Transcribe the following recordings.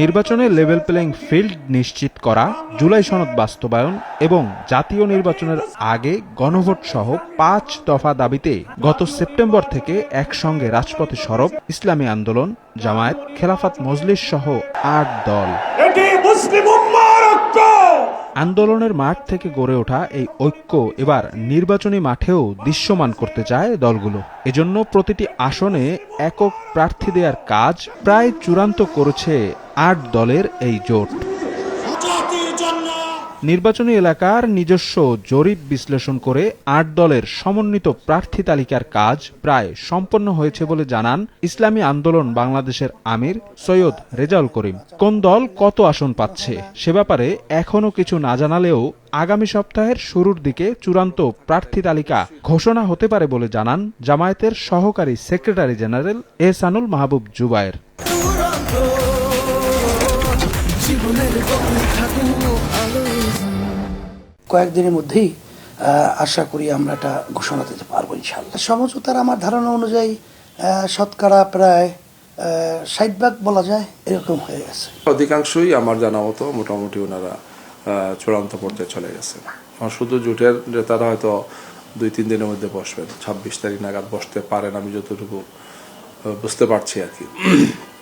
নির্বাচনে level playing field নিশ্চিত করা, জুলাই সনদ বাস্তবায়ন এবং জাতীয় নির্বাচনের আগে গণভোট সহ ৫ দফা দাবিতে গত সেপ্টেম্বর থেকে একসঙ্গে রাজপথে সরব ইসলামী আন্দোলন, জামায়াত, খেলাফত মজলিস সহ ৮ দল। আন্দোলনের মাঠ থেকে গড়ে ওঠা এই ঐক্য এবার নির্বাচনী মাঠেও দৃশ্যমান করতে চায় দলগুলো। এজন্য প্রতিটি আসনে একক প্রার্থী দেওয়ার কাজ প্রায় চূড়ান্ত করেছে ৮ দলের এই জোট। নির্বাচনী এলাকার নিজস্ব জরিপ বিশ্লেষণ করে ৮ দলের সমন্বিত প্রার্থী তালিকার কাজ প্রায় সম্পন্ন হয়েছে বলে জানান ইসলামী আন্দোলন বাংলাদেশের আমির সৈয়দ রেজাউল করিম। কোন দল কত আসন পাচ্ছে সে ব্যাপারে এখনো কিছু না জানালেও আগামী সপ্তাহের শুরুর দিকে চূড়ান্ত প্রার্থী তালিকা ঘোষণা হতে পারে বলে জানান জামায়াতের সহকারী সেক্রেটারি জেনারেল এহসানুল মাহবুব জুবায়ের। কয়েকদিনের মধ্যেই আশা করি আমরা এটা ঘোষণা দিতে পারবো ইনশাআল্লাহ। সমঝোতার আমার ধারণা অনুযায়ী শতকরা প্রায় ৬০% বলা যায় এরকম হয়ে গেছে। অধিকাংশই আমার জানা মতো মোটামুটি ওনারা চূড়ান্ত পর্যায়ে চলে গেছে। শুধু জোটের নেতারা হয়তো ২-৩ দিনের মধ্যে বসবেন, ২৬ তারিখ নাগাদ বসতে পারেন আমি যতটুকু বুঝতে পারছি আর কি।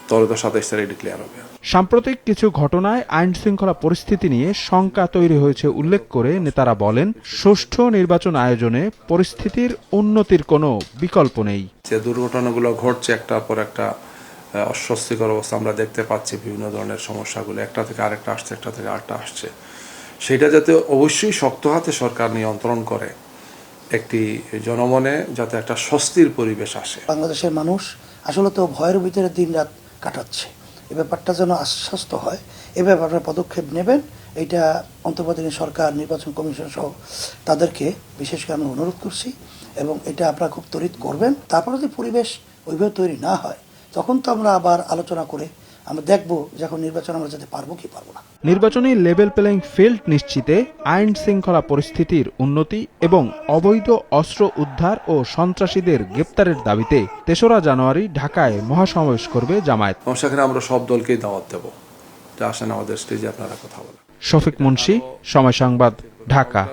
তবে তো ২৭ তারিখ ডিক্লেয়ার হবে। সাম্প্রতিক কিছু ঘটনায় আইন শৃঙ্খলা পরিস্থিতি নিয়ে শঙ্কা তৈরি হয়েছে উল্লেখ করে নেতারা বলেন, সুষ্ঠু নির্বাচন আয়োজনে পরিস্থিতির উন্নতির কোনো বিকল্প নেই। যে দুর্ঘটনাগুলো ঘটছে একটার পর একটা অস্বস্তিকর অবস্থা আমরা দেখতে পাচ্ছি, বিভিন্ন ধরনের সমস্যাগুলো একটা থেকে আরেকটা আসছে, একটা থেকে আরেকটা আসছে, সেটা যাতে অবশ্যই শক্ত হাতে সরকার নিয়ন্ত্রণ করে, একটি জনমনে যাতে একটা স্বস্তির পরিবেশ আসে। বাংলাদেশের মানুষ আসলে তো ভয়ের ভিতরে দিন রাত কাটাচ্ছে, এ ব্যাপারটা যেন আশ্বস্ত হয়, এ ব্যাপারে পদক্ষেপ নেবেন। এইটা অন্তর্বর্তীকালীন সরকার, নির্বাচন কমিশন সহ তাদেরকে বিশেষ করে আমি অনুরোধ করছি এবং এটা আপনারা খুব ত্বরিত করবেন। তারপরে যদি পরিবেশ ওইভাবে তৈরি না হয় তখন তো আমরা আবার আলোচনা করে আমরা দেখব যখন নির্বাচন আমরা যেতে পারবো কি পারবো না। নির্বাচনী লেভেল প্লেইং ফিল্ড নিশ্চিতে আইন শৃঙ্খলা পরিস্থিতির উন্নতি এবং অবৈধ অস্ত্র উদ্ধার ও সন্ত্রাসীদের গ্রেপ্তারের দাবিতে ৩রা জানুয়ারি ঢাকায় মহাসমাবেশ করবে জামায়াত। সেখানে আমরা সব দলকেই দাওয়াত দেব, আসেন আমাদের স্টেজে আপনারা কথা বলেন। শফিক মুন্সি, সময় সংবাদ, ঢাকা।